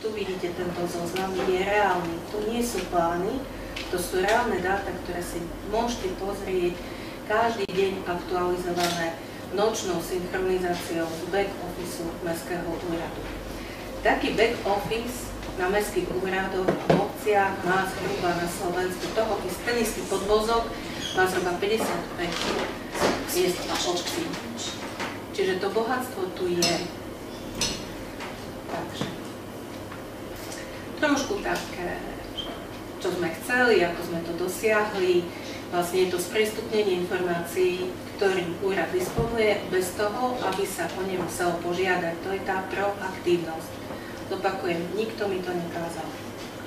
tu vidíte tento zoznam, je reálny. To nie sú plány, to sú reálne dáta, ktoré si môžete pozrieť každý deň aktualizované nočnou synchronizáciou z back-officeu Mestského úradu. Taký back-office na mestských úradoch v obciach má zhruba na Slovensku ten istý podvozok má zhruba 55 miest a obcí. Čiže to bohatstvo tu je. Takže trošku také, čo sme chceli, ako sme to dosiahli. Vlastne je to sprístupnenie informácií, ktorým úrad disponuje, bez toho, aby sa o ne muselo požiadať. To je tá proaktívnosť. Zopakujem, nikto mi to nekázal,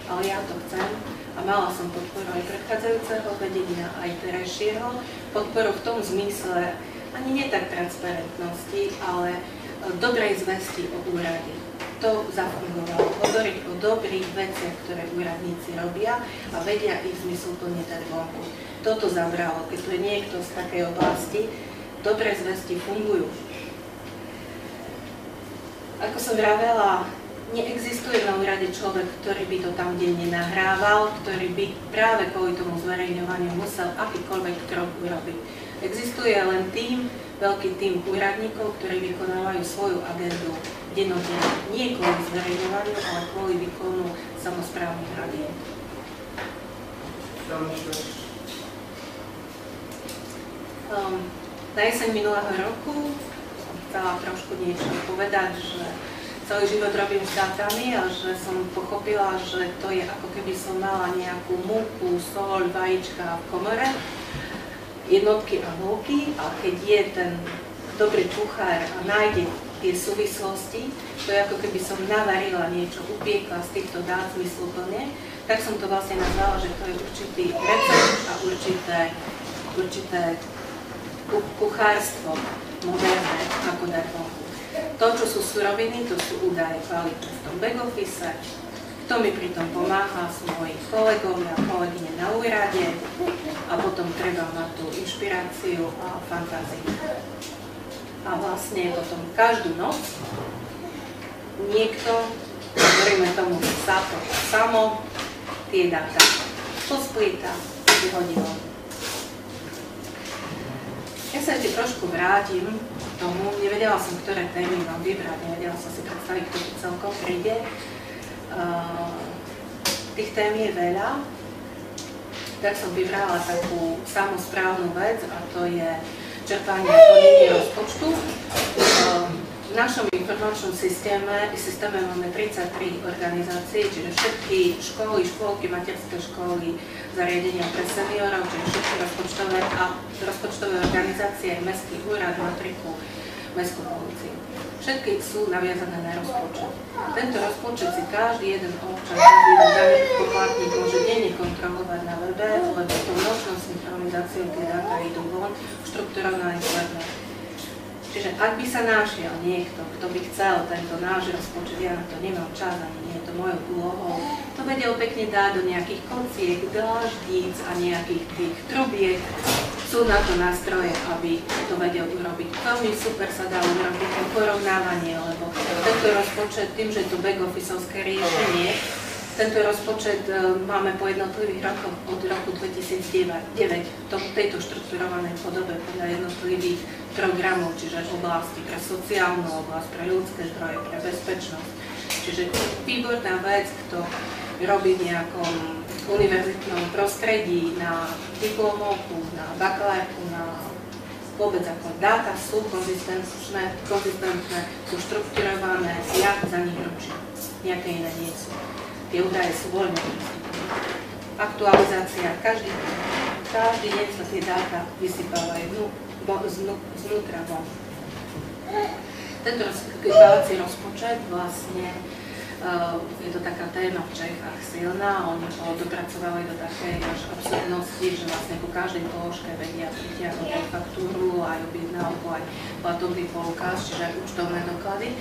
ale ja to chcem a mala som podporu aj predchádzajúceho vedenia, aj terajšieho. Podporu v tom zmysle, ani nie tak transparentnosti, ale dobrej zvesti o úrade. To zafungovalo. Hovoriť o dobrých veciach, ktoré úradníci robia a vedia ich zmysluplne dať vonku. Toto zabralo, keď tu je niekto z takej oblasti, dobré zvesti fungujú. Ako som vravela, neexistuje na úrade človek, ktorý by to tam denne nahrával, ktorý by práve kvôli tomu zverejňovaniu musel akýkoľvek krok urobiť. Existuje len veľký tím úradníkov, ktorí vykonávajú svoju agendu dennodenne. Nie kvôli zverejňovaniu, ale kvôli výkonu samosprávnych agend. Na jeseň minulého roku som chcela trošku niečo povedať, že celý život robím s dátami a že som pochopila, že to je ako keby som mala nejakú múku, soľ, vajíčka v komore, jednotky a nulky, a keď je ten dobrý kuchár a nájde tie súvislosti, to je ako keby som navarila niečo, upiekla z týchto dát zmysluplne, tak som to vlastne nazvala, že to je určitý recept a určité kuchárstvo moderné, ako dať vonku. To, čo sú suroviny, to sú údaje kvalitné v tom back-office. Kto mi pri tom pomáha, sú moji kolegovia a kolegyne na úrade a potom treba mať tú inšpiráciu a fantáziu. A vlastne potom každú noc niekto, hovoríme tomu samo, tie dáta posplíta, vyhodí von. Ja sa ešte trošku vrátim k tomu, nevedela som, ktoré témy mám vybrať, nevedela som si predstaviť, kto tu celkom príde. Tých tém je veľa, tak som vybrala takú samosprávnu vec a to je čerpanie a plnenie rozpočtu. V našom informačnom systéme máme 33 organizácie, čiže všetky školy, škôlky, materské školy, zariadenia pre seniorov, čiže všetky rozpočtové organizácie, Mestský úrad, matriku, Mestskú políciu. Všetky sú naviazané na rozpočet. Tento rozpočet si každý jeden občan, každý jeden daný poplatník môže denne kontrolovať na webe, lebo tou nočnou synchronizáciou tie dáta idú von v štrukturovanej forme. Čiže ak by sa našiel niekto, kto by chcel tento náš rozpočet, ja na to nemám čas, ani nie je to mojou úlohou, to vedel pekne dať do nejakých kociek, dláždíc a nejakých tých trubiek. Sú na to nástroje, aby to vedel urobiť. Veľmi super sa dá urobiť to porovnávanie, lebo tento rozpočet, tým, že je to back-officeovské riešenie, tento rozpočet máme po jednotlivých rokoch od roku 2009 v tejto štrukturovanej podobe podľa jednotlivých programov, čiže oblasti pre sociálnu oblasť, pre ľudské zdroje, pre bezpečnosť. Čiže výborná vec, kto robí v nejakom univerzitnom prostredí na diplomovku, na bakalárku, na vôbec ako dáta sú konzistentné, sú štrukturované, ja za nich ručím, nejaké iné nie sú. Tie údaje sú voľne prístupné. Aktualizácia, každý deň sa tie dáta vysypávajú znútra von. Tento vysypávací rozpočet vlastne je to taká téma v Čechách silná, oni ho dopracovali do takej až absurdnosti, že vlastne po každej položke vedia pritiahnuť aj faktúru, aj objednávku, aj platobný poukaz, čiže aj účtovné doklady.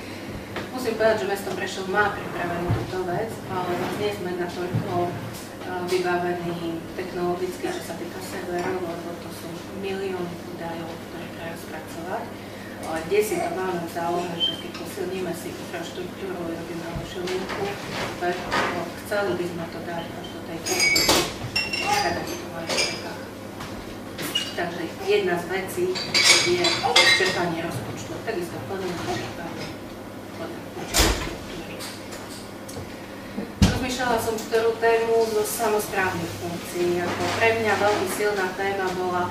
Musím povedať, že mesto Prešov má pripravenú túto vec, ale nie sme natoľko vybavení technologicky, čo sa týka serverov, lebo to sú milióny údajov, ktoré treba spracovať. Ale kde si to máme v záujme, že keď posilníme si infraštruktúru, robíme lepšiu linku, úspeх, chceli by sme to dať až do tej kategórie. Takže jedna z vecí je čerpanie rozpočtu. Takisto plnenie čerpanie štruktúry. Rozmýšľala som, ktorú tému zo samosprávnych funkcií. Ako pre mňa veľmi silná téma bola,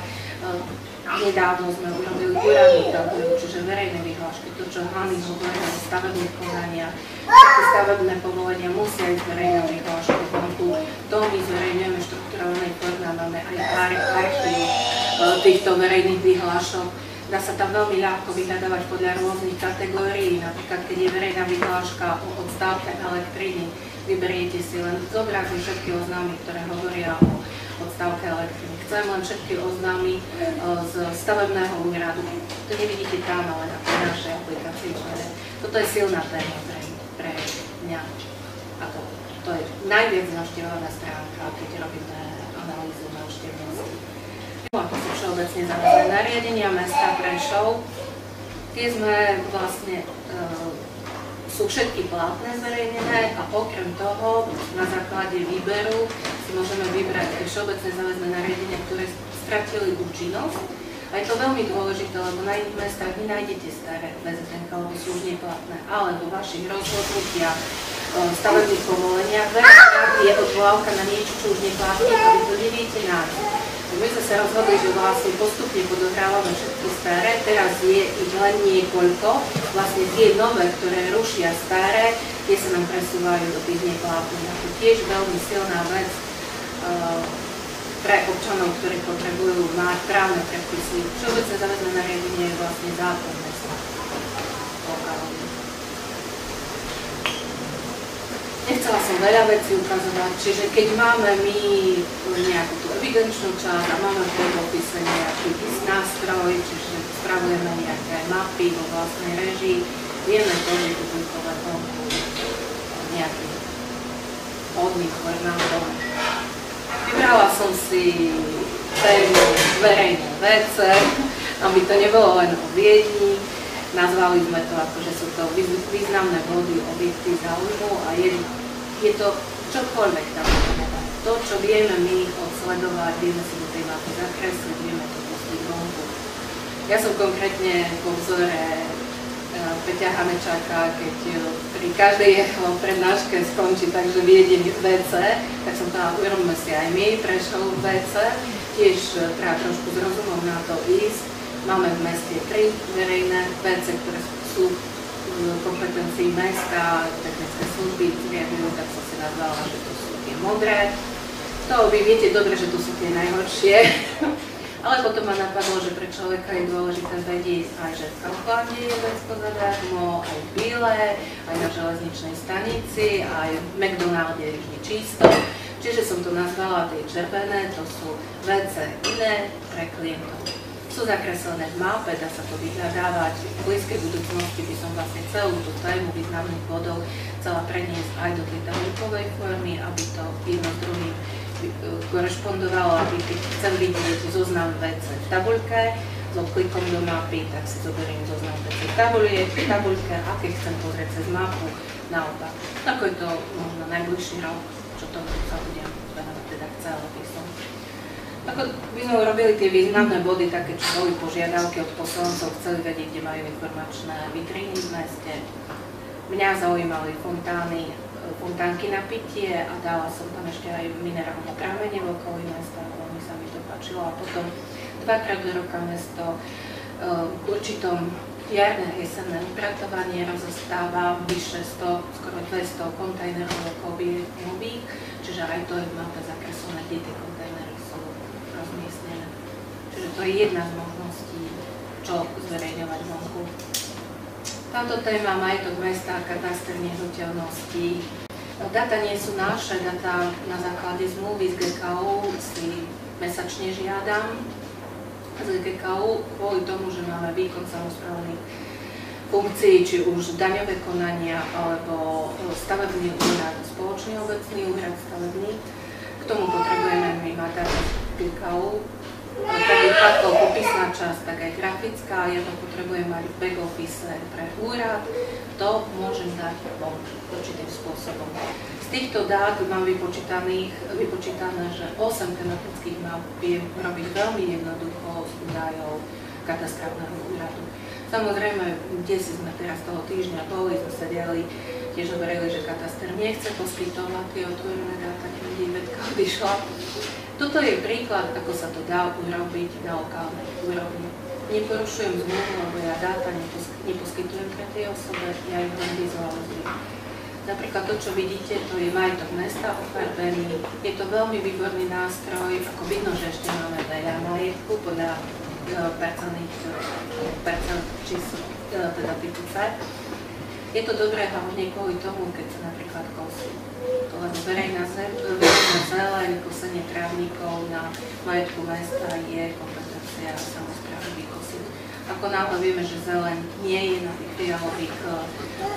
nedávno sme urobili úradnú tabuľu, čiže verejné vyhlášky, to, čo Hany hovorila o stavebných konaniach. Stavebné povolenia musia ísť verejné vyhlášky vonku. To my zverejňujeme v štruktúrovanej forme a máme aj archív týchto verejných vyhlášok. Dá sa tam veľmi ľahko vyhľadávať podľa rôznych kategórií. Napríklad, keď je verejná vyhláška o odstávke elektriny, vyberiete si len zobrazí všetky oznámy, ktoré hovoria o odstávke elektriny. Chcem len všetky oznámy z stavebného úradu. To nevidíte tam, ale na tej našej aplikácii. Toto je silná téma pre mňa. A to je najviac navštevovaná stránka, keď robíme analýzu návštevnosti. Ako sú všeobecne záväzné nariadenia mesta Prešov. Tie sme vlastne, sú všetky platné zverejnené a okrem toho na základe výberu si môžeme vybrať všeobecné záväzné nariadenia, ktoré stratili účinnosť. A je to veľmi dôležité, lebo na iných mestách nenájdete staré VZN, lebo sú už neplatné, ale vo vašich rozhodnutiach, stavebných povoleniach veľakrát je odvolávka na niečo, čo už neplatí, a vy to neviete nájsť. My sme sa rozhodli, že vlastne postupne podohrávame všetky staré, teraz je ich len niekoľko, vlastne tie nové, ktoré rušia staré, tie sa nám presúvajú do tých neplatných. To je tiež veľmi silná vec pre občanov, ktorí potrebujú mať právne predpisy. Všeobecné záväzné nariadenie je vlastne zákon mesta. Nechcela som veľa vecí ukazovať, čiže keď máme my nejakú tú evidenčnú časť a máme v podopise nejaký nástroj, čiže spravujeme nejaké mapy vo vlastnej režii, vieme to publikovať vonku nejaký hodný formátov. Vybrala som si tému verejné vece, aby to nebolo len o Viedni. Nazvali sme to ako, že sú to významné body, objekty záujmu a je to čokoľvek tam. To, čo vieme my odsledovať, vieme si do tej mapy zakresliť, vieme to pustiť vonku. Ja som konkrétne po vzore Peťa Hanečáka, keď pri každej jeho prednáške skončí, takže Viedeň WC, tak som povedala, urobíme si aj my Prešov WC, tiež treba trošku s rozumom na to ísť. Máme v meste 3 verejné WC, ktoré sú v kompetencii mesta, technické služby zriadujú, tak som si nazvala, že to sú tie modré. To vy viete dobre, že to sú tie najhoršie. Ale potom ma napadlo, že pre človeka je dôležité vedieť aj, že v Kauflande je vecko zadarmo, aj v Bíle, aj na železničnej stanici, aj v McDonalde je vždy čisto. Čiže som to nazvala tie červené, to sú WC iné pre klientov. Sú zakreslené v mape, dá sa to vyhľadávať. V blízkej budúcnosti by som vlastne celú tú tému významných bodov chcela preniesť aj do tej tabuľkovej formy, aby to jedno s druhým korešpondovalo, aby keď chcem vidieť zoznam WC v tabuľke, so klikom do mapy, tak si zoberiem zoznam WC v tabuľke, a keď chcem pozrieť cez mapu, naopak. Ako je to možno najbližší rok, čo tomu sa budem venovať, teda chcela by som. Ako by sme urobili tie významné body, také, čo boli požiadavky od poslancov, chceli vedieť, kde majú informačné vitríny v meste. Mňa zaujímali fontánky na pitie a dala som tam ešte aj minerálne pramene v okolí mesta, veľmi sa mi to páčilo. A potom dvakrát do roka mesto určitom jarné jesenné upratovanie rozostáva vyše 100, skoro 200 kontajnerov okolo nových, čiže aj to je v mape zakreslené, kde tie kontajnery sú rozmiestnené. Čiže to je jedna z možností, čo zverejňovať vonku. Táto téma majetok mesta, kataster nehnuteľností. Data nie sú naše, data na základe zmluvy z GKU si mesačne žiadam z GKU kvôli tomu, že máme výkon samosprávnych funkcií, či už daňové konania alebo stavebný úrad, spoločný obecný úrad stavebný. K tomu potrebujeme my mať dáta GKU tak ako popisná časť, tak aj grafická, ja to potrebujem mať v back office pre úrad, to môžem dať von určitým spôsobom. Z týchto dát mám vypočítané, že 8 tematických map viem robiť veľmi jednoducho z údajov katastrálneho úradu. Samozrejme, kde si sme teraz toho týždňa boli, sme sedeli, tiež hovorili, že kataster nechce poskytovať tie otvorené dáta, keď vedka odišla. Toto je príklad, ako sa to dá urobiť na lokálnej úrovni. Neporušujem zmluvu, lebo ja dáta neposkytujem pre tie osobe, ja ich len vizualizujem. Napríklad to, čo vidíte, to je majetok mesta ofarbený. Je to veľmi výborný nástroj, ako vidno, že ešte máme veľa majetku podľa percent číslo, teda typu C. Je to dobré hlavne kvôli tomu, keď sa napríklad kosí. Lebo verejná zeleň, kosenie trávnikov na majetku mesta je kompetencia samosprávy vykosiť. Ako náhle vieme, že zeleň nie je na tých fialových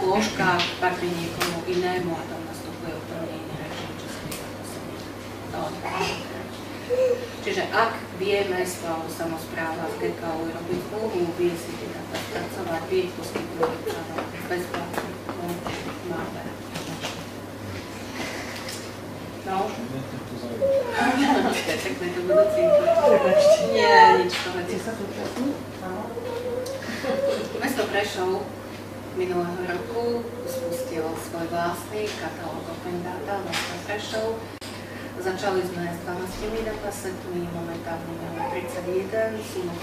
plôžkach, patrí niekomu inému a tam nastupuje úplne iný režim, čo sa týka kosenia. Čiže ak vie mesto alebo samospráva z GKU robiť zmluvu, vie si tie dáta spracovať, vie ich poskytnúť bezplatne, máme. No. Tak to budúci. Nie, nič povedať. Mesto Prešov minulého roku spustilo svoj vlastný katalóg Open Data Mesto Prešov. Začali sme s 12 datasetmi, momentálne máme 31, sú na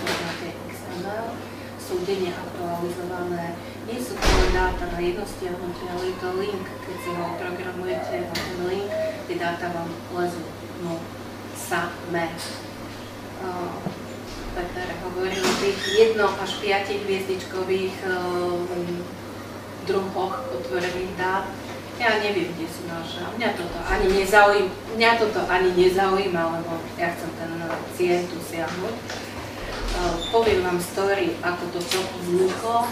XML, sú denne aktualizované. Nie sú to dáta na jedno stiahnutie, ale je to link, keď si ho programujete na ten link, tie dáta vám lezú samé. Peter hovoril o tých 1 až 5 hviezdičkových druhoch otvorených dát. Ja neviem, kde sú naše. Mňa toto ani nezaujíma, lebo ja chcem ten cieľ tu siahnuť. Poviem vám story, ako to celkom vzniklo.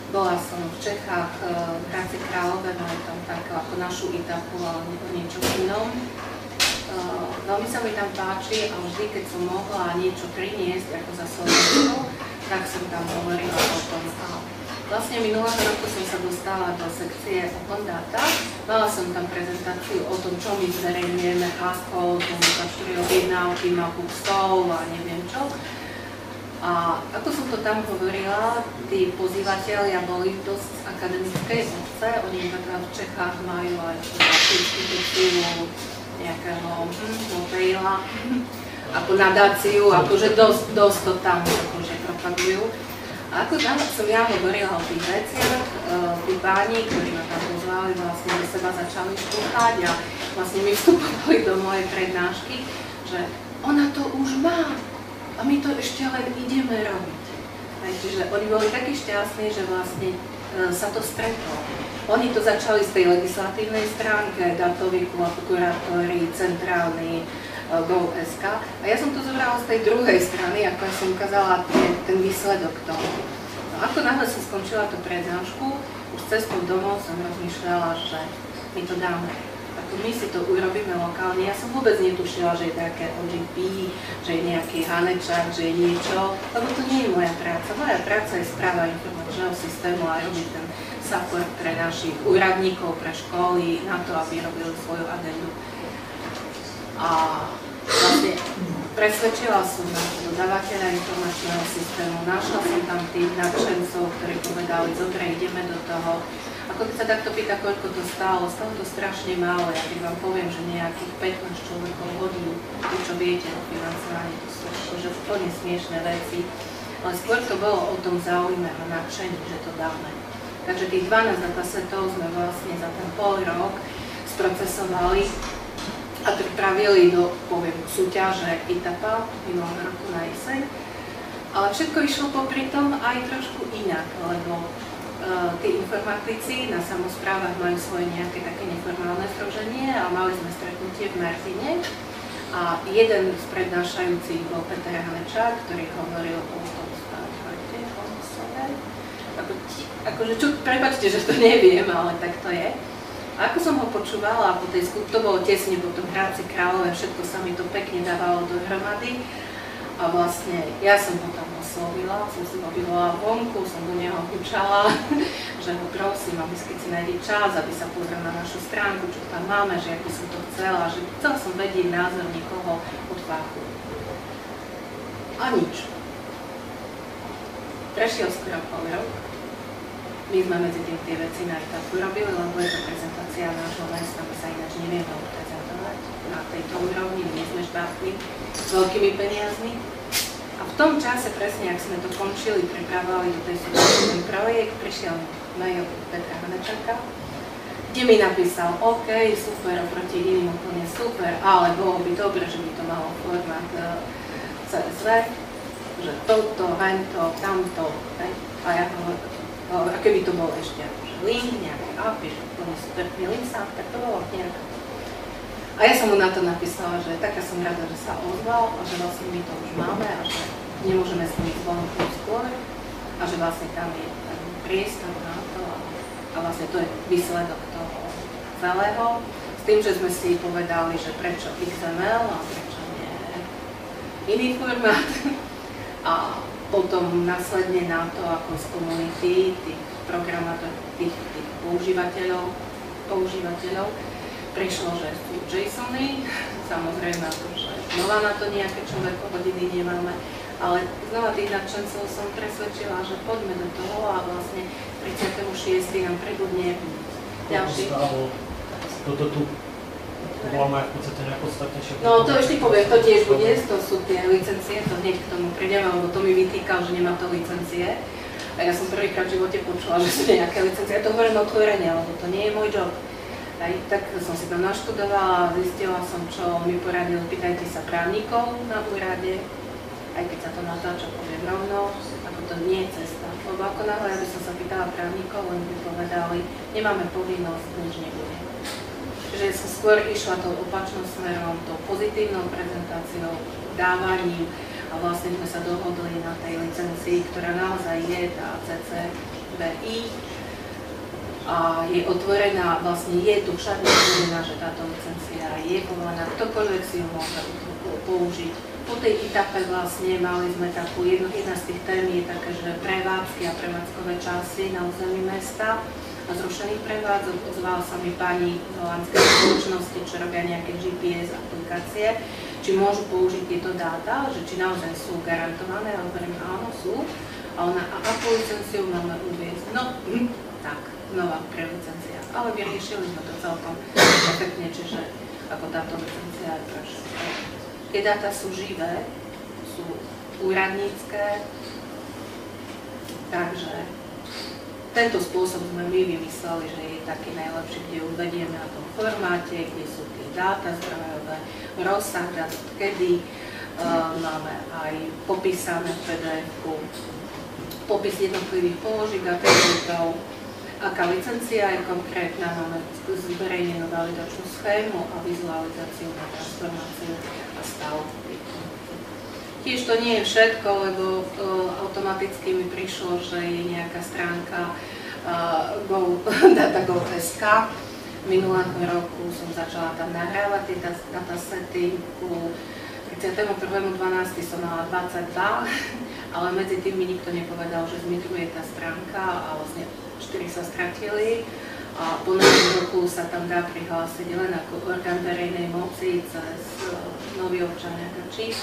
Bola som v Čechách, v Hradci Králové, mali tam takú ako našu etapu, ale o niečom inom. Veľmi sa mi tam páči a vždy, keď som mohla niečo priniesť ako za Slovensko, tak som tam hovorila o tom. Vlastne minulého roku som sa dostala do sekcie Open Data. Mala som tam prezentáciu o tom, čo my zverejňujeme, ASCO, komunikátory objednávky, mapu psov a neviem čo. A ako som to tam hovorila, tí pozývatelia boli dosť z akademickej obce. Oni v Čechách majú aj inštitúciu nejakého motejla, ako nadáciu, akože dosť to tam akože propagujú. A ako tam som ja hovorila o tých veciach, tí páni, ktorí ma tam pozvali, vlastne do seba začali šúchať a vlastne mi vstupovali do mojej prednášky, že ona to už má a my to ešte len ideme robiť. Čiže oni boli takí šťastní, že vlastne sa to stretlo. Oni to začali z tej legislatívnej stránke, datový kurátori, centrálny, Go.sk. A ja som to zobrala z tej druhej strany, ako ja som ukázala ten výsledok toho. No, ako náhle som skončila tú prednášku, už cestou domov som rozmýšľala, že my to dáme. Ako my si to urobíme lokálne. Ja som vôbec netušila, že je také OGP, že je nejaký Hanečák, že je niečo, lebo to nie je moja práca. Moja práca je správa informačného systému a robiť ten support pre našich úradníkov, pre školy, na to, aby robili svoju agendu. A vlastne presvedčila som dodávateľa informačného systému, našla som tam tých nadšencov, ktorí povedali, dobre, ideme do toho. Ako keď sa takto pýta, koľko to stalo to strašne málo. Ja keď vám poviem, že nejakých 15 človekov hodí, čo viete o financovaní, to sú akože úplne smiešné veci. Ale skôr to bolo o tom záujme a nadšení, že to dáme. Takže tých 12 datasetov sme vlastne za ten pol rok sprocesovali a pripravili do, poviem, súťaže etapa minulého roku na jeseň. Ale všetko išlo popri tom aj trošku inak, lebo tí informatici na samosprávach majú svoje nejaké také neformálne združenie a mali sme stretnutie v Martine. A jeden z prednášajúcich bol Peter Hanečák, ktorý hovoril o tom spáčajte, akože prepáčte, že to neviem, ale tak to je. A ako som ho počúvala, po tej to bolo tesne po tom Hradci Králové, všetko sa mi to pekne dávalo dohromady. A vlastne ja som ho tam oslovila, som si ho vyvolala vonku, som do neho hučala, že ho prosím, aby si nájde čas, aby sa pozrel na našu stránku, čo tam máme, že aký som to chcela, že chcela som vedieť názor niekoho od fachu. A nič. Prešiel skoro pol rok. My sme medzi tým tie veci na etapu robili, lebo je to prezentácia nášho mesta, my sa ináč nevieme prezentovať na tejto úrovni, my nie sme štátni s veľkými peniazmi. A v tom čase, presne, ak sme to končili, pripravovali do tej súťaže ten projekt, prišiel mail Petra Hanečaka, kde mi napísal, OK, super, oproti iným úplne super, ale bolo by dobre, že by to malo formát CSV, že toto, hento, tamto, a ja hovorím, a keby to bol ešte link, nejaký API, že úplne super link sám, tak to bolo nejaká. A ja som mu na to napísala, že taká som rada, že sa ozval a že vlastne my to už máme a že nemôžeme s tým zvonku skôr a že vlastne tam je ten priestor na to a vlastne to je výsledok toho celého. S tým, že sme si povedali, že prečo XML a prečo nie iný formát. A potom následne na to, ako z komunity, tých programátorov, tých používateľov, prišlo, že sú JSOny, samozrejme, že znova na to nejaké hodiny nemáme, ale znova tých nadšencov som presvedčila, že poďme do toho a vlastne 36. nám pribudne ďalší. Toto tu voláme v podstate nepodstatnejšie. No to ešte poviem, to tiež bude, to sú tie licencie, to hneď k tomu prídeme, lebo to mi vytýkal, že nemá to licencie. A ja som prvýkrát v živote počula, že sú nejaké licencie. Ja to hovorím otvorene, lebo to nie je môj job. Aj tak som si to naštudovala, zistila som, čo mi poradil, pýtajte sa právnikov na úrade, aj keď sa to natáča, poviem rovno, ako to nie je cesta. Lebo ako náhle, aby som sa pýtala právnikov, oni by povedali, nemáme povinnosť, nič nebude. Čiže som skôr išla tou opačnou smerom, tou pozitívnou prezentáciou, dávaním a vlastne sme sa dohodli na tej licencii, ktorá naozaj je tá CCBI, a je otvorená, vlastne je tu všade otvorená, že táto licencia je povolená, ktokoľvek si ju môže použiť. Po tej etape vlastne mali sme takú, jedna z tých tém je také, že prevádzky a prevádzkové časy na území mesta a zrušených prevádzok. Ozvala sa mi pani z holandskej spoločnosti, čo robia nejaké GPS aplikácie, či môžu použiť tieto dáta, že či naozaj sú garantované, a hovorím, áno, sú. A ona, a akú licenciu máme uviesť? No, tak. Nová prelicencia, ale vyriešili sme to celkom efektne, čiže ako táto licencia je prešla. Tie dáta sú živé, sú úradnícke, takže tento spôsob sme my vymysleli, že je taký najlepší, kde uvedieme na tom formáte, kde sú tie dáta zdrojové, rozsah dát, kedy máme aj popísané v PDF-ku, popis jednotlivých položiek a atribútov, aká licencia je konkrétna, máme zverejnenú validačnú schému a vizualizáciu na transformáciu a stav. Tiež to nie je všetko, lebo automaticky mi prišlo, že je nejaká stránka data.gov.sk. Minulého roku som začala tam nahrávať tie datasety. 31.12. som mala 22, ale medzi tým mi nikto nepovedal, že zmigruje tá stránka a vlastne 4 sa stratili a po novom roku sa tam dá prihlásiť len ako orgán verejnej moci cez nový občania číp.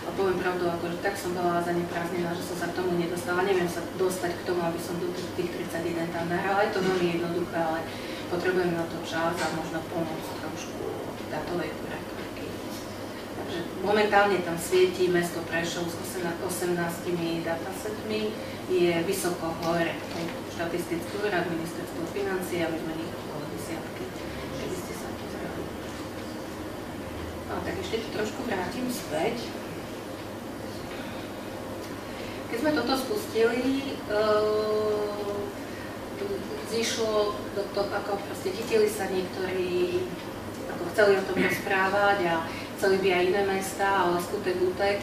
A poviem pravdu, akože tak som bola zaneprázdnená, že som sa k tomu nedostala. Neviem sa dostať k tomu, aby som do tých 31 tam nahrala. Je to veľmi jednoduché, ale potrebujem na to čas a možno pomôcť trošku datovej kurátorky. Takže momentálne tam svietí mesto Prešov s 18 datasetmi, je vysoko hore štatistický úrad, ministerstvo financií a my sme nich okolo desiatky, keby ste sa pozreli. No tak ešte tu trošku vrátim späť. Keď sme toto spustili, zišlo do toho, ako proste chytili sa niektorí, ako chceli o tom rozprávať a chceli by aj iné mesta, ale skutek utek.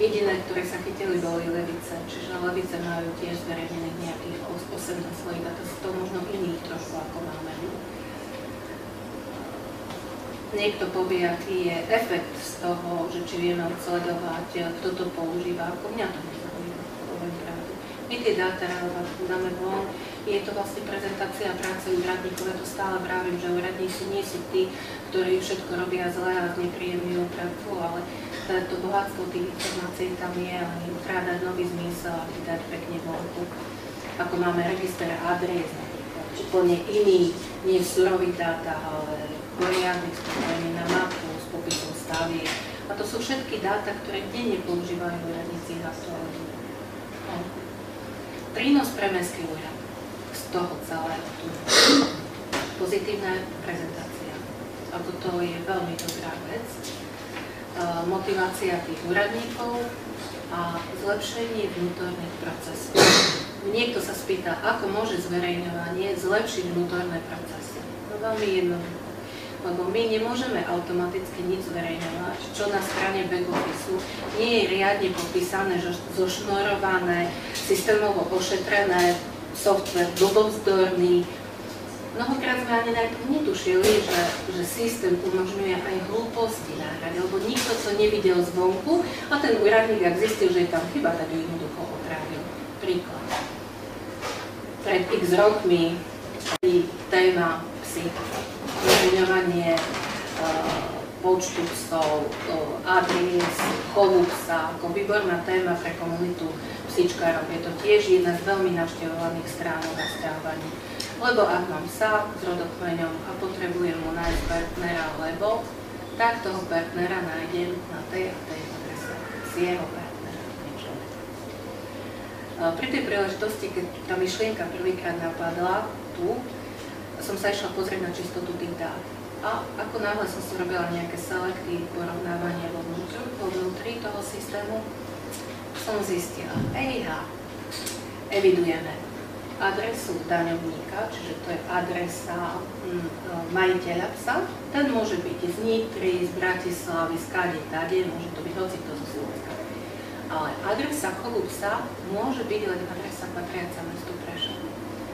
Jediné, ktoré sa chytili, boli Levice, čiže Levice majú tiež zverejnených nejakých 18 svojich datasetov, možno iných trošku ako máme. niekto povie, aký je efekt z toho, že či vieme odsledovať, kto to používa, ako mňa to nezaujíma, poviem pravdu. My tie dáta dáme von, je to vlastne prezentácia práce úradníkov, ja to stále vravím, že úradníci nie sú tí, ktorí všetko robia zle a znepríjemňujú prácu, ale to bohatstvo tých informácií tam je a im treba dať nový zmysel a dať pekne vonku. Ako máme register adres, či plne iný, nie v surových dátach, ale poriadnych, spojený na mapu, s popisom staviek. A to sú všetky dáta, ktoré denne používajú úradníci a aktualizujú. Prínos pre mestský úrad z toho celého tu. Pozitívna prezentácia. Ako to je veľmi dobrá vec. Motivácia tých úradníkov a zlepšenie vnútorných procesov. Niekto sa spýta, ako môže zverejňovanie zlepšiť vnútorné procesy. No veľmi jednoducho. Lebo my nemôžeme automaticky nič zverejňovať, čo na strane back-officeu nie je riadne popísané, zošnorované, systémovo ošetrené, software blbovzdorný. Mnohokrát sme ani najprv netušili, že systém umožňuje aj hlúposti náhrať, lebo nikto to nevidel zvonku a ten úradník, ak zistil, že je tam chyba, tak ju jednoducho opravil. Príklad. Pred x rokmi téma psí. Zverejňovanie počtu psov, adres, chovu psa, ako výborná téma pre komunitu psíčkarov. Je to tiež jedna z veľmi navštevovaných stránok a strávaní. Lebo ak mám psa s rodokmeňom a potrebujem mu nájsť partnera, lebo tak toho partnera nájdem na tej a tej adrese s jeho partnera. Pri tej príležitosti, keď tá myšlienka prvýkrát napadla tu, som sa išla pozrieť na čistotu tých dát. A ako náhle som si robila nejaké selekty, porovnávanie vo vnútri toho systému, som zistila, evidujeme adresu daňovníka, čiže to je adresa majiteľa psa. Ten môže byť z Nitry, z Bratislavy, z kade, môže to byť hocikto zo Slovenska. Ale adresa chovu psa môže byť len adresa patriaca mestu Prešov.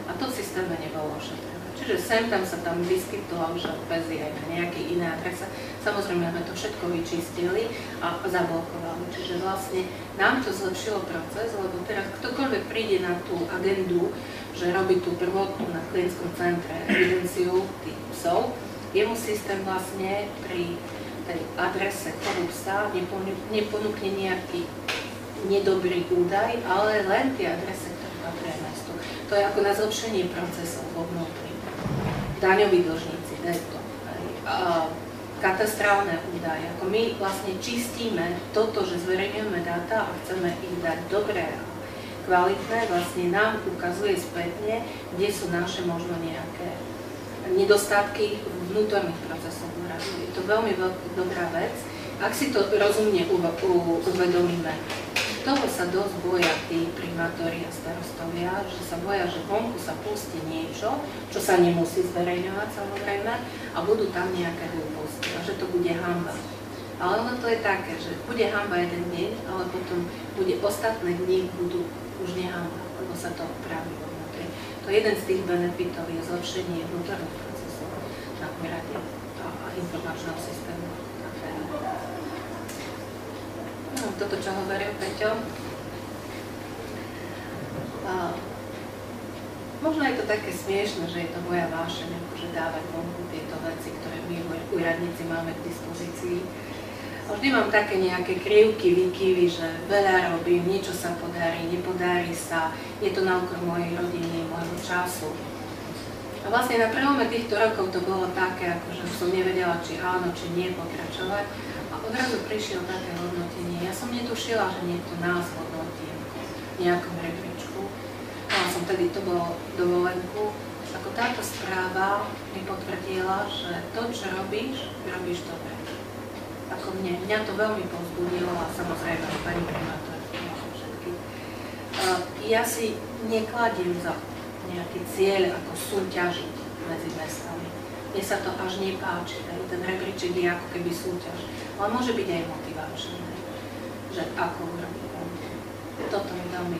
A to v systéme nebolo ošetrené. Čiže sem tam sa tam vyskytlo, že väzy aj na nejaké iné adrese. Samozrejme, sme to všetko vyčistili a zablokovali. Čiže vlastne nám to zlepšilo proces, lebo teraz ktokoľvek príde na tú agendu, že robí tú prvotnú na klientskom centre evidenciu tých psov, jemu systém vlastne pri tej adrese chovu psa neponúkne nejaký nedobrý údaj, ale len tie adrese, ktoré patria mestu. To je ako na zlepšenie procesov vo vnútri. Daňoví dlžníci, katastrálne údaje. Ako my vlastne čistíme toto, že zverejňujeme dáta a chceme ich dať dobré a kvalitné, vlastne nám ukazuje spätne, kde sú naše možno nejaké nedostatky vnútorných procesov úradu. Je to veľmi dobrá vec. Ak si to rozumne uvedomíme, toho sa dosť boja tí primátori a starostovia, že sa boja, že vonku sa pustí niečo, čo sa nemusí zverejňovať samozrejme a budú tam nejaké hlúposti a že to bude hanba. Ale ono to je také, že bude hanba jeden deň, ale potom bude ostatné dni budú už nehanba, lebo sa to opraví vo vnútri. To je jeden z tých benefitov, je zlepšenie vnútorných procesov na úrade a informačného systému. No, toto, čo hovoril Peťo. Možno je to také smiešne, že je to moja vášeň, akože dávať vonku tieto veci, ktoré my úradníci máme k dispozícii. Vždy mám také nejaké krivky, výkyvy, že veľa robím, niečo sa podarí, nepodarí sa, je to na úkor mojej rodiny, môjho času. A vlastne na prelome týchto rokov to bolo také, akože som nevedela, či áno, či nie pokračovať. Odrazu prišiel také hodnotenie. Ja som netušila, že niekto nás hodnotí v nejakom rebríčku. Mala som tedy to bolo dovolenku. Ako táto správa mi potvrdila, že to, čo robíš, robíš dobre. Ako mňa to veľmi povzbudilo a samozrejme pani primátorky a všetky. Ja si nekladiem za nejaký cieľ, ako súťažiť medzi mestami. Mne sa to až nepáči, ten rebríček je ako keby súťaž. Ale môže byť aj motivačný, že ako urobiť. Toto mi veľmi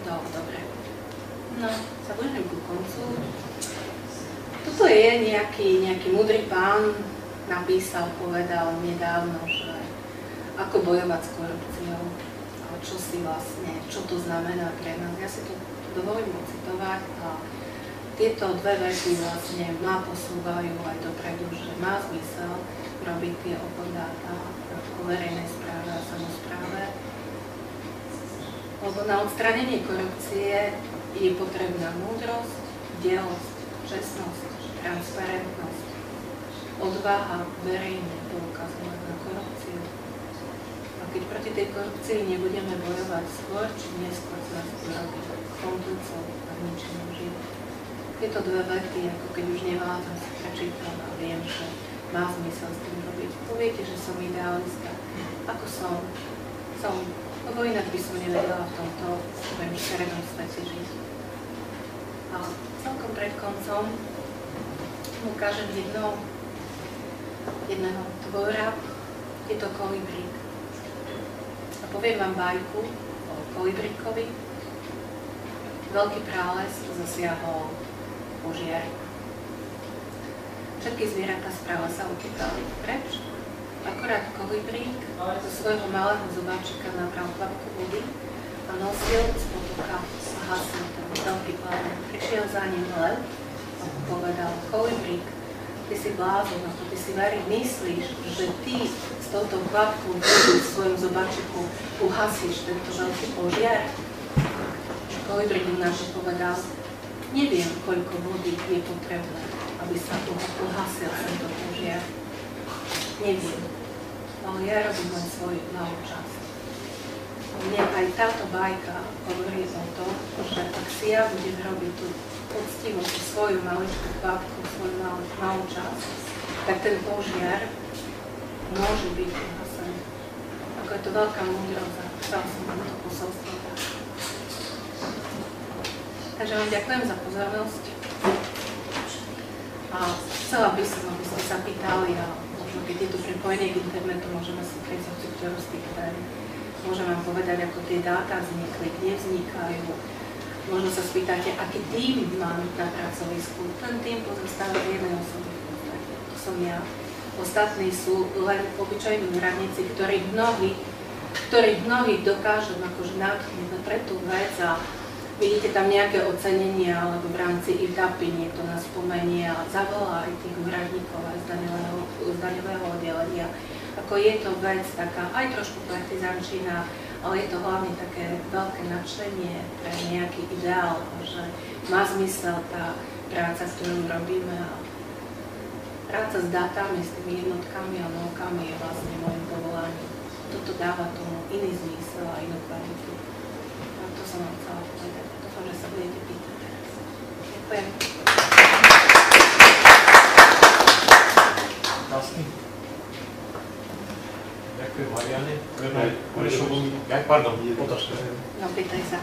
dobre. No, sa blížim ku koncu. Toto je nejaký múdry pán, napísal, povedal nedávno, že ako bojovať s korupciou, čo si vlastne, čo to znamená pre nás. Ja si to dovolím citovať a tieto dve veci vlastne ma posúvajú aj dopredu, že má zmysel robiť tie opodáta o verejnej správe a samospráve. Lebo na odstránenie korupcie je potrebná múdrosť, bdelosť, čestnosť, transparentnosť, odvaha verejne poukazovať na korupciu. A keď proti tej korupcii nebudeme bojovať skôr, či neskôr z nás urobí kontúcov a ničením život. Tieto dve vety, ako keď už nevládzam, si prečítam a viem, že má zmysel s tým robiť. Poviete, že som idealista. Ako som? Lebo inak by som nevedela v tomto svojom šerednom svete žiť. A celkom pred koncom ukážem jedného tvora, je to kolibrík. A poviem vám bajku o kolibríkovi. Veľký prales zasiahol požiar. Všetky zvieratá správa sa utekali preč. Akorát kolibrík zo svojho malého zobáčika nabral kvapku vody a nosil z potoka a hasil ten veľký plamen. Prišiel za ním lev a povedal: kolibrík, ty si blázon, ako ty si verí, myslíš, že ty s touto kvapkou vody v svojom zobáčiku uhasíš tento veľký požiar? Kolibrík mu na to povedal: neviem, koľko vody je potrebné, aby sa uhasil tento požiar. Neviem, ale ja robím len svoju malú časť. Mne aj táto bajka hovorí o tom, že ak si ja budem robiť tú poctivú svoju maličkú kvapku, svoju malú časť, tak ten požiar môže byť uhasený. Ako je to veľká múdrosť a chcel som vám to posolstvo. Takže vám ďakujem za pozornosť. A chcela by som, aby ste sa pýtali a možno keď je tu pripojenie k internetu, môžeme si prejsť o ktorú z tých tém. Môžem vám povedať, ako tie dáta vznikli, kde vznikajú. Možno sa spýtate, aký tím mám na pracovisku. Ten tím pozostáva z jednej osoby. To som ja. Ostatní sú len obyčajní úradníci, ktorých mnohí dokážu akože natchnúť pre tú vec a vidíte tam nejaké ocenenia, alebo v rámci ITAPy niekto nás spomenie a zavolá aj tých úradníkov aj z daňového oddelenia. Ako je to vec taká aj trošku partizančina, ale je to hlavne také veľké nadšenie pre nejaký ideál, že má zmysel tá práca, ktorú robíme. A práca s dátami, s tými jednotkami a nulkami je vlastne môjim povolaním. Toto dáva tomu iný zmysel a inú kvalitu. A to som vám chcela povedať. Dúfam, že sa budete pýtať. Ďakujem. Vlastne. Ďakujem, Mariane. Pardon, otázka. No, pýtaj sa.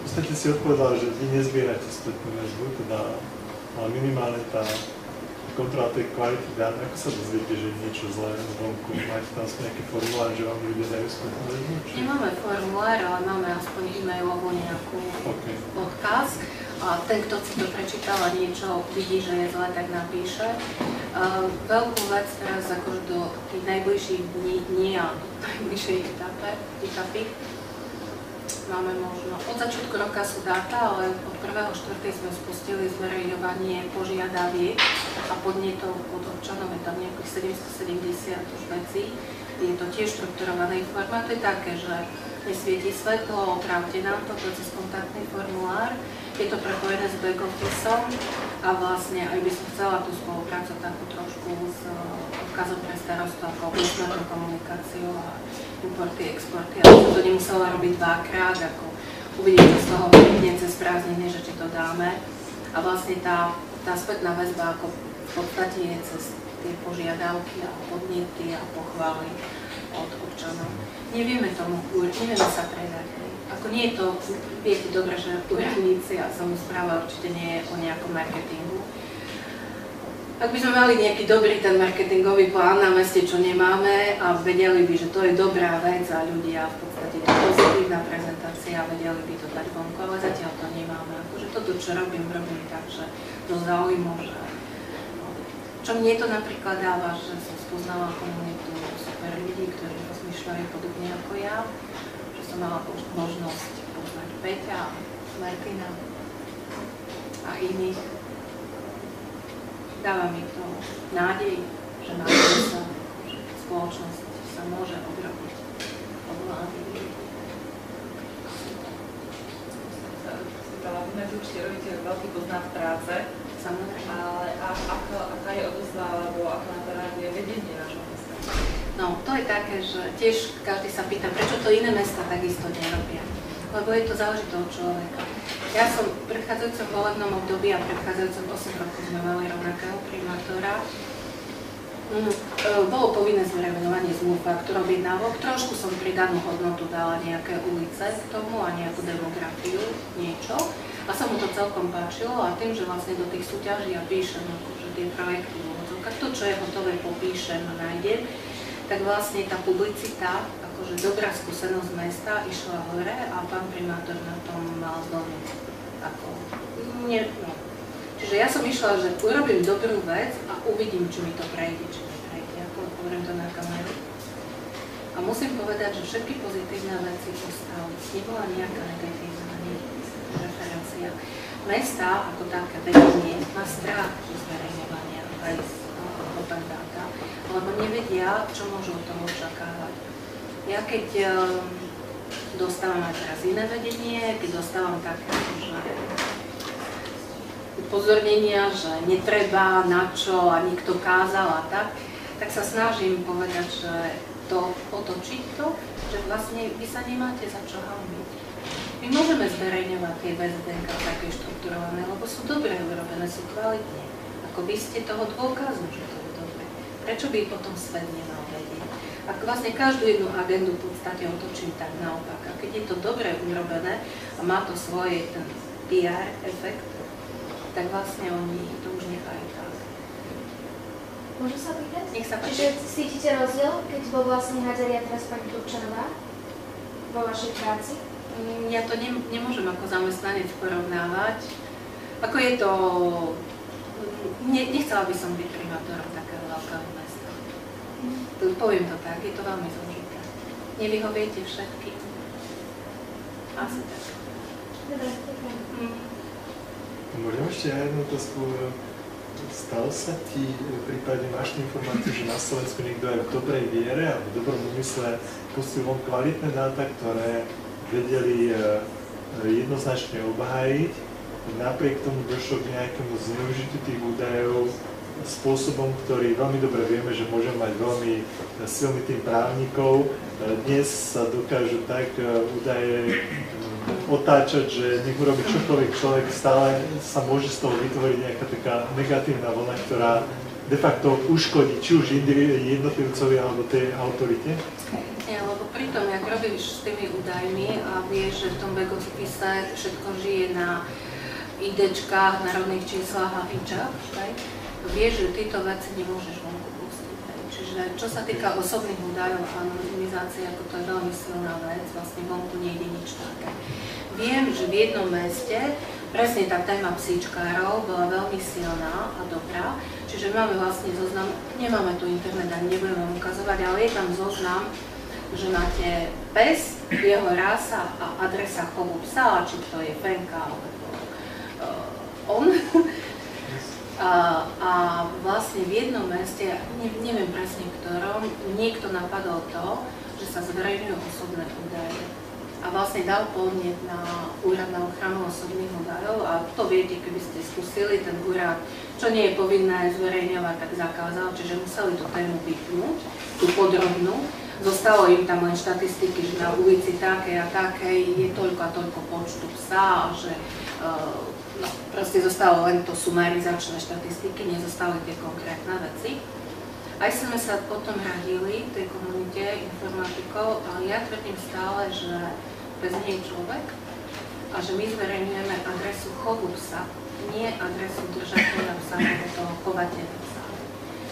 Ostatne si odpovedala, že vy nezbierate spätnú väzbu, teda ale minimálne tá kontrola tej kvality dát. Ako sa dozviete, že je niečo zlé zvonku? Máte tam nejaký formulár, že vám ľudia dajú spätnú väzbu? Nemáme formulár, ale máme aspoň e-mailovú nejakú odkaz. A ten, kto si to prečítal a niečo vidí, že je zle, tak napíše. Veľkú vec teraz akože do tých najbližších dní a do najbližšej etapy máme možno. Od začiatku roka sú dáta, ale od 1.4. sme spustili zverejňovanie požiadaviek a podnetov od občanov, je tam nejakých 770 už vecí. Je to tiež štrukturované formát, je také, že nesvieti svetlo, otrávte nám to cez kontaktný formulár. Je to prepojené s back officeom a vlastne aj by som chcela tú spoluprácu takú trošku s odkazom pre starostu ako ústrednú komunikáciu a importy, exporty, ale som to nemusela robiť dvakrát, ako uvidíte z toho pekne cez prázdniny, že či to dáme. A vlastne tá spätná väzba ako v podstate je cez tie požiadavky a podnety a pochvály od občanov. Nevieme sa predať. Ako nie je to, viete dobre, že úradníci a samospráva určite nie je o nejakom marketingu. Ak by sme mali nejaký dobrý ten marketingový plán na meste, čo nemáme a vedeli by, že to je dobrá vec a ľudia v podstate to pozitívna prezentácia a vedeli by to dať vonku, ale zatiaľ to nemáme. Akože toto, čo robím tak, že do záujmu, že čo Čo mne to napríklad dáva, že som spoznala komunitu super ľudí, ktorí rozmýšľajú podobne ako ja, že som mala možnosť poznať Peťa, Martina a iných. Dáva mi to nádej, že nájdem sa, že spoločnosť sa môže obrobiť od mladých ľudí. Vy určite robíte veľký poznat práce, ale aká je odozva, alebo aká na to reaguje vedenie vášho mesta? No, to je také, že tiež každý sa pýta, prečo to iné mesta takisto nerobia. Lebo je to záležité od človeka. Ja som v predchádzajúcom volebnom období a predchádzajúcom 8 rokov sme mali rovnakého primátora. Bolo povinné zverejňovanie zmluv, ktorú objednávok. Trošku som pridanú hodnotu dala nejaké ulice k tomu a nejakú demografiu, niečo. A sa mu to celkom páčilo a tým, že vlastne do tých súťaží ja píšem akože tie projekty v úvodzovkách, to, čo je hotové, popíšem a nájdem, tak vlastne tá publicita, akože dobrá skúsenosť mesta išla hore a pán primátor na tom mal veľmi Čiže ja som išla, že urobím dobrú vec a uvidím, či mi to prejde, či neprejde. Ako hovorím to na kameru. A musím povedať, že všetky pozitívne veci ostali. Nebola nejaká negatívna referencia. Mesta, ako také vedenie, má strach zo zverejňovania aj z open data, lebo nevedia, čo môžu od toho očakávať. Ja keď dostávam aj teraz iné vedenie, keď dostávam také upozornenia, že netreba, na čo a nikto kázal a tak sa snažím povedať, že to otočiť to, že vlastne vy sa nemáte za čo hanbiť. My môžeme zverejňovať tie VZDNK také štrukturované, lebo sú dobre urobené, sú kvalitne. Ako by ste toho dôkazu, že to je dobre. Prečo by potom svet nemal vedieť? Ak vlastne každú jednu agendu v podstate otočím tak naopak. A keď je to dobre urobené a má to svoj ten PR efekt, tak vlastne oni to už nechajú tak. Môžem sa pýtať? Nech sa páči. Čiže cítite rozdiel, keď bol vlastne Hadzery a teraz pani Turčanová vo vašej práci? Ja to nemôžem ako zamestnanec porovnávať. Ako je to... Nechcela by som byť primátorom takého veľkého mesta. Poviem to tak, je to veľmi zložité. Nevyhoviete všetkým. Asi tak. Dobre, ďakujem. Môžem ešte jednu otázku. Stalo sa ti, prípadne máš tú informáciu, že na Slovensku niekto aj v dobrej viere a v dobrom úmysle pustil von kvalitné dáta, ktoré vedeli jednoznačne obhájiť. Napriek tomu došlo k nejakému zneužitiu tých údajov spôsobom, ktorý veľmi dobre vieme, že môže mať veľmi silný tým právnikov. Dnes sa dokážu tak údaje otáčať, že nech urobí čokoľvek človek, stále sa môže z toho vytvoriť nejaká taká negatívna vlna, ktorá de facto uškodí či už jednotlivcovi alebo tej autorite. Nie, lebo pritom, jak robíš s tými údajmi a vieš, že v tom back-office všetko žije na IDčkách, národných číslach a fičách, vieš, že tieto veci nemôžeš vonku pustiť. Čiže čo sa týka osobných údajov a anonymizácie, ako to je veľmi silná vec, vlastne vonku nejde nič také. Viem, že v jednom meste presne tá téma psíčkárov bola veľmi silná a dobrá, čiže máme vlastne zoznam, nemáme tu internet, ani nebudem vám ukazovať, ale je tam zoznam, že máte pes, jeho rása a adresa chovu psa, či to je Fenka alebo on. A vlastne v jednom meste, neviem presne ktorom, niekto napadol to, že sa zverejňujú osobné údaje. A vlastne dal podnet na úrad na ochranu osobných údajov a to viete, keby ste skúsili, ten úrad, čo nie je povinné zverejňovať, tak zakázal, čiže museli tú tému vypnúť, tú podrobnú. Zostalo im tam len štatistiky, že na ulici takej a takej je toľko a toľko počtu psa, že proste zostalo len to sumarizačné štatistiky, nezostali tie konkrétne veci. Aj sme sa potom radili v tej komunite informatikov, ale ja tvrdím stále, že bez nie je človek a že my zverejňujeme adresu chovu psa, nie adresu držateľa psa alebo toho chovateľa psa.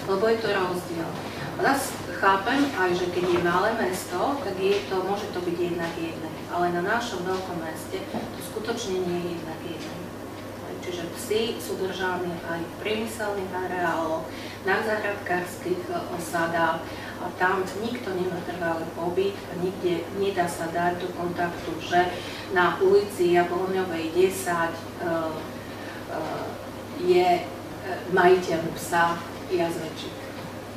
Lebo je to rozdiel. A zase chápem aj, že keď je malé mesto, tak môže to byť jednak jedné. Ale na našom veľkom meste to skutočne nie je jednak jedné. Čiže psi sú držaní aj v priemyselných areáloch, na záhradkárskych osadách a tam nikto nemá trvalý pobyt a nikde nedá sa dať do kontaktu, že na ulici Jabloňovej 10 je majiteľ psa jazvečík.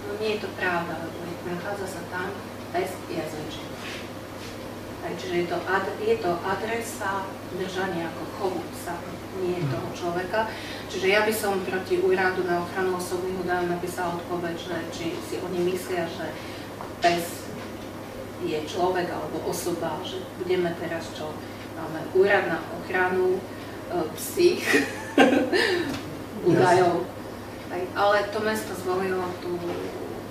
No nie je to pravda, lebo nachádza sa tam bez jazvečík. Čiže je to adresa držania ako chovu psa, nie toho človeka. Čiže ja by som proti úradu na ochranu osobných údajov napísala odpoveď, že či si oni myslia, že pes je človek alebo osoba, že budeme teraz čo? Máme úrad na ochranu psích údajov. Ale to mesto zvolilo tú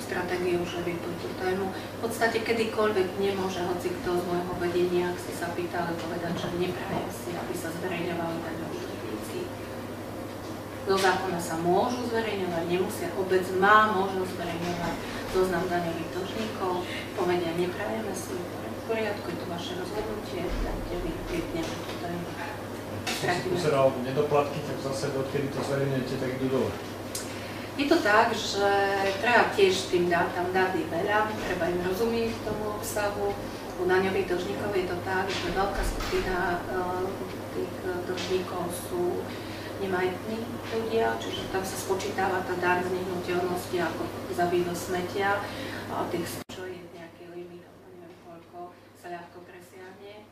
stratégiu, že vypúť tú tému. V podstate kedykoľvek nemôže hoci kto z môjho vedenia, ak ste sa pýtali, povedať, že nepraje si, aby sa zverejňovali daňoví dlžníci. Do zákona sa môžu zverejňovať, nemusia. Obec má možnosť zverejňovať zoznam daňových dlžníkov. Povedia, neprajeme si, v poriadku, je to vaše rozhodnutie, dajte vy, vypneme tú tému. Som si pozeral nedoplatky, tak zase odkedy to zverejňujete, tak idú dole. Je to tak, že treba tiež tým dátam dať veľa, treba im rozumieť tomu obsahu. U daňových dlžníkov je to tak, že veľká skupina tých dlžníkov sú nemajetní ľudia, čiže tam sa spočítava tá daň z nehnuteľnosti ako za vývoz smetia a tých, čo je nejaký limit, neviem koľko, sa ľahko presiahne.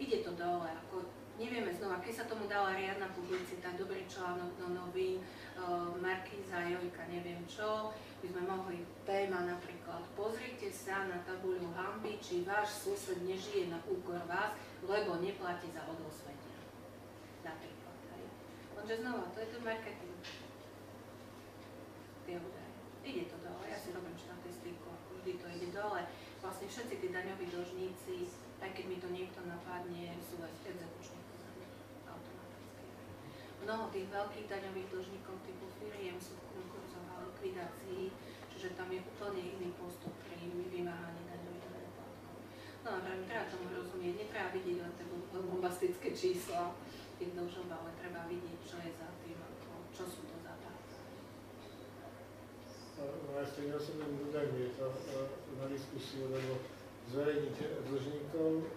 Ide to dole, ako nevieme znova, keď sa tomu dala riadna publicita, dobrý článok do novín, Markíza, Jojka, neviem čo, by sme mohli téma napríklad, pozrite sa na tabuľu hanby, či váš sused nežije na úkor vás, lebo neplatí za odvoz smetia. Napríklad, hej. Lenže znova, to je ten marketing. Tie údaje. Ide to dole, ja si robím štatistiku, ako vždy to ide dole. Vlastne všetci tí daňoví dlžníci, aj keď mi to niekto napadne, sú aj exekuční konaní automaticky. Mnoho tých veľkých daňových dlžníkov typu firiem sú v konkurzoch a likvidácii, čiže tam je úplne iný postup pri vymáhaní daňových nedoplatkov. No ale treba tomu rozumieť, netreba vidieť len tie bombastické čísla tých dlžob, ale treba vidieť, čo je za tým, čo sú to za dáta. No s tými osobnými údajmi je to na diskusiu, lebo zverejniť dlžníkov,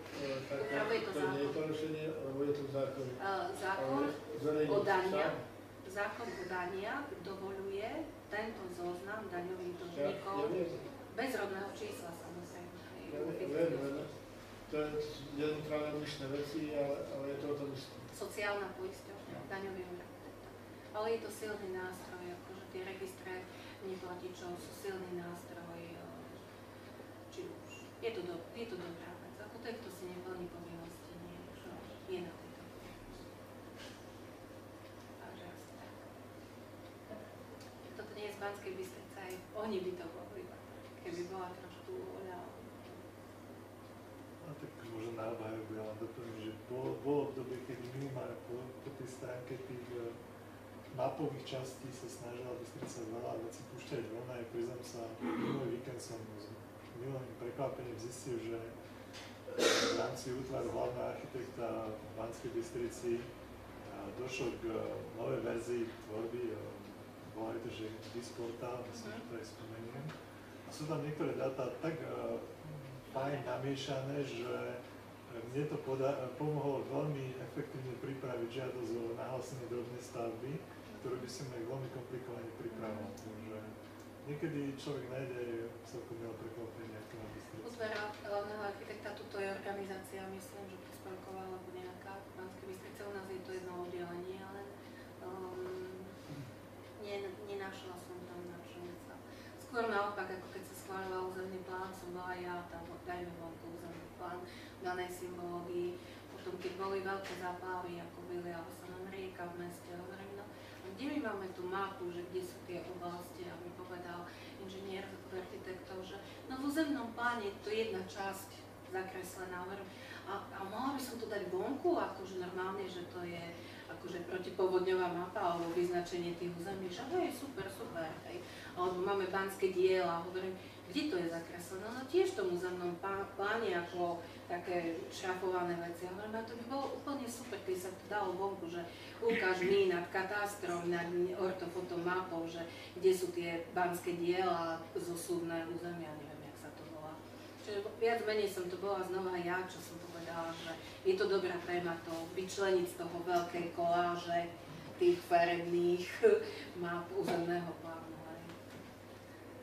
tak to nie je porušenie, alebo je to v zákone? Zákon o daniach dovoľuje tento zoznam daňových dlžníkov bez rodného čísla, samozrejme. To je diametrálne odlišné veci, ale je to o tom isté. Sociálna poisťovňa, daňový úrad. Ale je to silný nástroj, akože tie registre neplatičov sú silný nástroj, či už. Je to dobrá vec. Ako ten, kto si neplní povinnosti, nie je na tejto povinnosti. Takže asi tak. Toto nie je z Banskej Bystrice, aj oni by to mohli, keby bola trošku voľa. No tak možno na obhajobu ja len doplním, že bolo obdobie, kedy minimálne po tej stránke tých mapových častí sa snažila Bystrica veľa vecí púšťať von, aj priznám sa, minulý víkend som milým prekvapením zistil, že v rámci útvaru hlavného architekta v Banskej Bystrici došlo k novej verzii tvorby, volajú to, že Disportál, myslím, že to aj spomeniem. A sú tam niektoré dáta tak fajn namiešané, že mne to pomohlo veľmi efektívne pripraviť žiadosť o nahlásenie drobnej stavby, ktorú by som aj veľmi komplikovane pripravoval. Takže niekedy človek nájde celkom milé prekvapenie, ako na Bystrici. Útvar hlavného architekta, tuto je organizácia, myslím, že prispevková alebo nejaká v Banskej Bystrice. U nás je to jedno oddelenie, ale nenašla som tam návštevníca. Skôr naopak, ako keď sa schváľoval územný plán, som bola ja, tam dajme vonku územný plán v danej symbológii. Potom, keď boli veľké záplavy, ako vyliala sa nám rieka v meste, hovorím, no, kde my máme tú mapu, že kde sú tie oblasti, a mi povedal inžinier architektov, že no v územnom pláne je to jedna časť zakreslená, hovorím, a mohla by som to dať vonku, akože normálne, že to je akože protipovodňová mapa alebo vyznačenie tých území, že hej, super, super, hej. Alebo máme banské diela, hovorím, kde to je zakreslené? No tiež v tom územnom pláne ako také šrafované veci. Hovorím, a to by bolo úplne super, keď sa to dalo vonku, že ukáž mi nad katastrom, nad ortofotomapou, že kde sú tie banské diela zo súdne územia, neviem, jak sa to volá. Čiže viac menej som to bola znova ja, čo som povedala, že je to dobrá téma to vyčleniť z toho veľkej koláže tých farebných map územného plánu.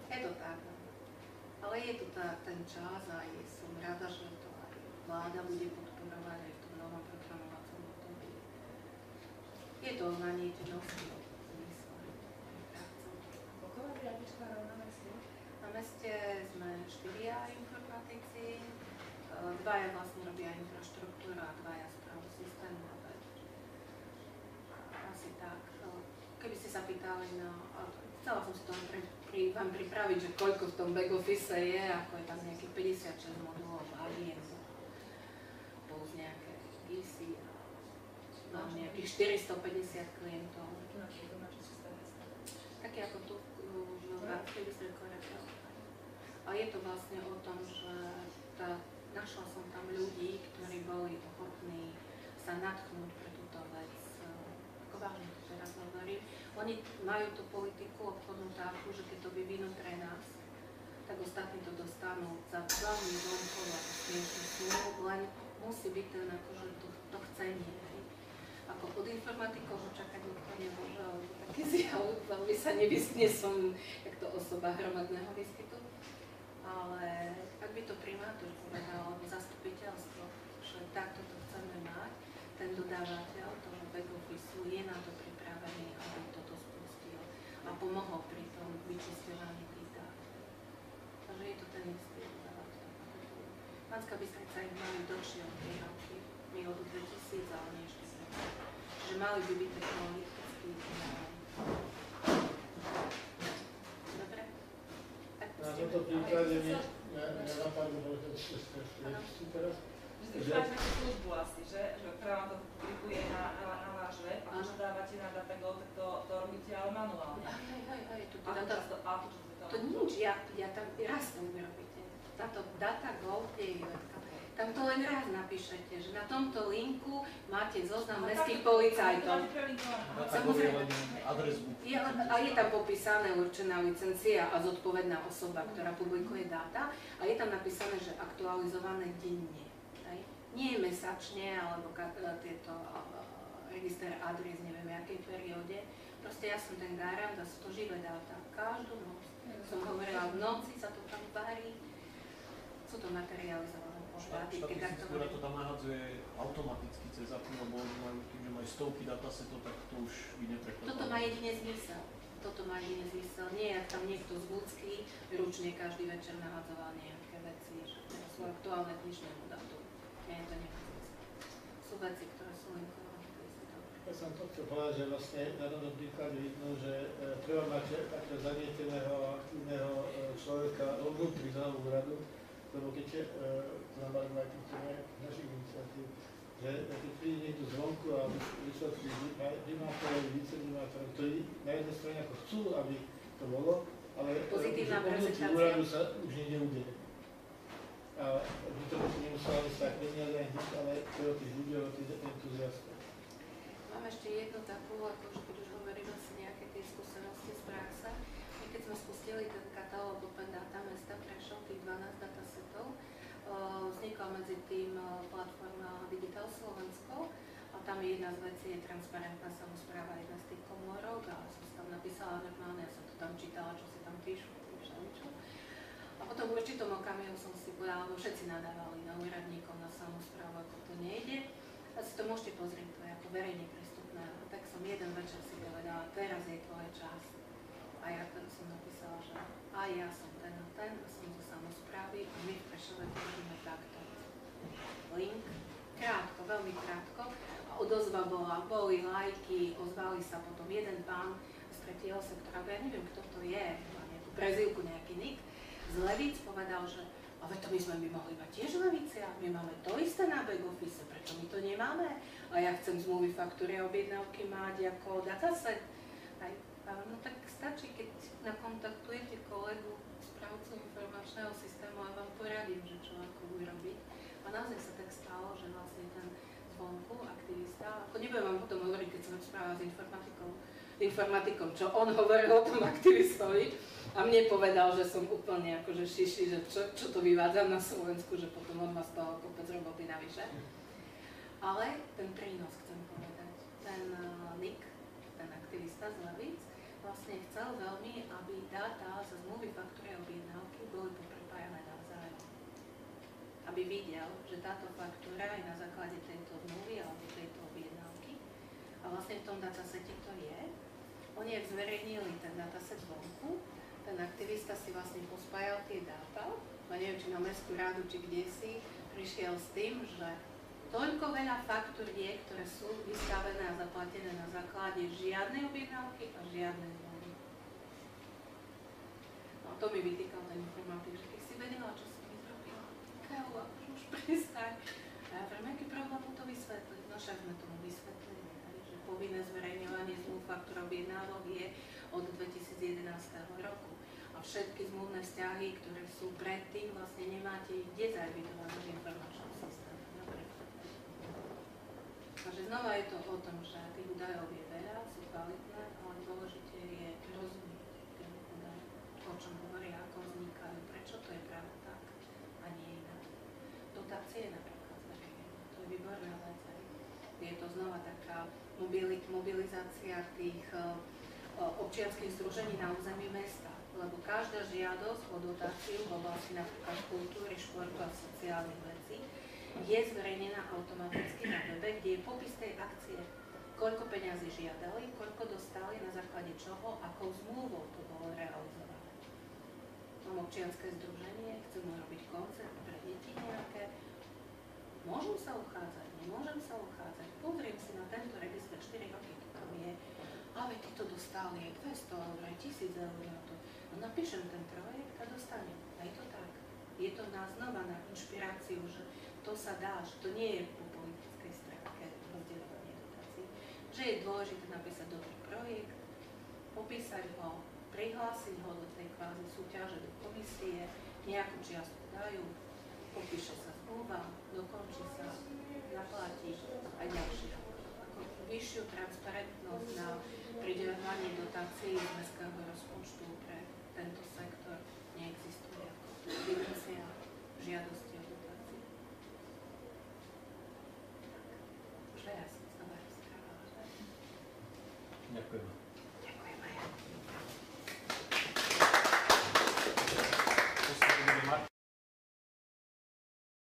Je to tak. Ale je tu ten čas a som rada, že to aj vláda bude podporovať aj v tom novom programovacom období. Je to o nanietenosti o zmysle práce. Koľko má riadička na meste? Na meste sme 4 informatici, 2 vlastne robia infraštruktúru a 2 správu systému. Asi tak. Keby ste sa pýtali na... Chcela som si to vám pripraviť, že koľko v tom back office je, ako je tam nejakých 56 modulov agent, plus nejaké GISy a mám nejakých 450 klientov. Také ako tu v Banskej Bystrici. A je to vlastne o tom, že našla som tam ľudí, ktorí boli ochotní sa natchnúť pre túto vec. Ako vážne to teraz hovorím. Oni majú tú politiku obchodnú takú, že keď to vyvinú pre nás, tak ostatní to dostanú za veľmi zvonkovú a smiešný sumu, len musí byť ten akože to chcenie. Ako pod informatikou ho čakať nikto nemôže, alebo taký zjav, veľmi sa nevysne som takto osoba hromadného výskytu. Ale ak by to primátor povedal, alebo zastupiteľstvo, že takto to chceme mať, ten dodávateľ toho back officeu je na to pripravený, aby toto spustil a pomohol pri tom vyčisťovaní tých dát. Takže je to ten istý dodávateľ. Banská Bystrica ich mali dlhšie od 3 roky, my od 2000, ale nie ešte predtým. Že mali by byť technologický. Dobre? Na tomto príklade mi napadlo, že teraz. Že máte takú službu asi, že ktorá vám to publikuje na váš web a keď dávate na DataGo, tak to robíte ale manuálne. To nič, ja tam raz to urobíte. Táto DataGo, kde je webka, tam to len raz napíšete, že na tomto linku máte zoznam mestských policajtov. Samozrejme. A je tam popísané určená licencia a zodpovedná osoba, ktorá publikuje dáta a je tam napísané, že aktualizované denne. Nie mesačne, alebo tieto register adres, neviem, akej perióde. Proste ja som ten garant a sú to živé dáta. Každú noc. Som hovorila, v noci sa to tam varí. Sú to materializované pohľady. Štatistická to tam nahadzuje automaticky cez API, lebo tým, že majú stovky datasetov, tak to už by neprekladalo. Toto má jedine zmysel. Toto má jedine zmysel. Nie, ak tam niekto z ľudský ručne každý večer nahadzoval nejaké veci, že teraz sú aktuálne k dnešnému datu. Nie, to nemá zmysel. Sú veci, ktoré sú linkované. Ja som to chcel povedať, že vlastne na tomto príklade vidno, že treba mať takého zanieteného a aktívneho človeka vnútri toho úradu, lebo keď znamená aj týchto našich iniciatív, že keď príde niekto zvonku a vyšlo tých primátorov, viceprimátorov, ktorí na jednej strane ako chcú, aby to bolo, ale vnútri úradu sa už neudeje. A by to nemuselo byť tak peniaze, ale to tých ľudí, tých entuziastov. Mám ešte jednu takú, akože keď už hovorím asi nejaké tie skúsenosti z praxe. My keď sme spustili ten katalóg Open Data mesta Prešov, tých 12 datasetov, vznikla medzi tým platforma Digital Slovensko a tam jedna z vecí je transparentná samospráva, jedna z tých komórok a som si tam napísala normálne, ja som to tam čítala, čo si tam píšu, a potom v určitom okamihu som si povedala, lebo všetci nadávali na úradníkov, na samosprávu, ako to nejde. A si to môžete pozrieť, to je ako verejne prístupné. A tak som jeden večer si povedala, teraz je tvoj čas. A ja tam som napísala, že aj ja som ten a som zo samosprávy a my v Prešove to robíme takto. Link, krátko, veľmi krátko. A odozva boli lajky, ozvali sa potom jeden pán z tretieho sektora, ja neviem, kto to je, má nejakú prezývku, nejaký nick, z Levíc povedal, že A veď to my sme mohli mať tiež v Leviciach, my máme to isté na back office, prečo my to nemáme? A ja chcem zmluvy, faktúry a objednávky mať ako dataset. No tak stačí, keď nakontaktujete kolegu, správcu informačného systému a vám poradím, že čo ako urobiť. A naozaj sa tak stalo, že vlastne ten zvonku aktivista, ako nebudem vám potom hovoriť, keď som rozprávala s informatikom, čo on hovoril o tom aktivistovi a mne povedal, že som úplne akože šiši, že čo to vyvádzam na Slovensku, že potom on má z toho kopec roboty navyše. Ale ten prínos chcem povedať, ten Nick, ten aktivista z Levíc, vlastne chcel veľmi, aby dáta za zmluvy, faktúry a objednávky boli poprepájané navzájom. Aby videl, že táto faktúra je na základe tejto zmluvy alebo tejto objednávky. A vlastne v tom datasete to je. Oni, ak zverejnili ten dataset vonku, ten aktivista si vlastne pospájal tie dáta, a neviem, či na Mestskú rádu, či kde si, prišiel s tým, že toľko veľa faktúr je, ktoré sú vystavené a zaplatené na základe žiadnej objednávky a žiadnej zmluvy. No to mi vytýkal ten informatik, že keď si vedela, čo si mi zrobila, Kaula, už prestaň. A ja vrem, aký problém mu to vysvetliť? No však sme tomu vysvetlili, že povinné zverejňovanie zmluv, faktúr a objednávok je od 2011 roku. A všetky zmluvné vzťahy, ktoré sú predtým, vlastne nemáte ich kde zaevidovať v informačnom systéme. Takže znova je to o tom, že tých údajov je veľa, sú kvalitné, ale dôležité je rozumieť tým údajom, o čom hovoria, ako vznikajú, prečo to je práve tak a nie inak. Dotácie napríklad zverejnené, to je výborná vec. Je to znova taká mobilizácia tých občianskych združení na území mesta, lebo každá žiadosť o dotáciu v oblasti napríklad kultúry, športu a sociálnych vecí je zverejnená automaticky na webe, kde je popis tej akcie, koľko peňazí žiadali, koľko dostali, na základe čoho, akou zmluvou to bolo realizované. Mám občianske združenie, chcem urobiť koncert pre deti nejaké, môžem sa uchádzať, nemôžem sa uchádzať, pozriem si na tento register 4 roky, to tam je, ale ty to dostali aj 200 eur, aj 1000 eur na to. No napíšem ten projekt a dostanem, a je to tak. Je to znova na inšpiráciu, že to sa dá, že to nie je po politickej stránke rozdeľovanie dotácií, že je dôležité napísať dobrý projekt, popísať ho, prihlásiť ho do tej kvázi súťaže, do komisie, nejakú čiastku dajú, popíše sa zmluva, dokončí sa, zaplatí aj ďalší rok. Ako vyššiu transparentnosť na prideľovanie dotácií z mestského rozpočtu pre tento sektor neexistuje ako evidencia žiadosti o dotáciu. Už ja som znova rozprávala, že? Ďakujem.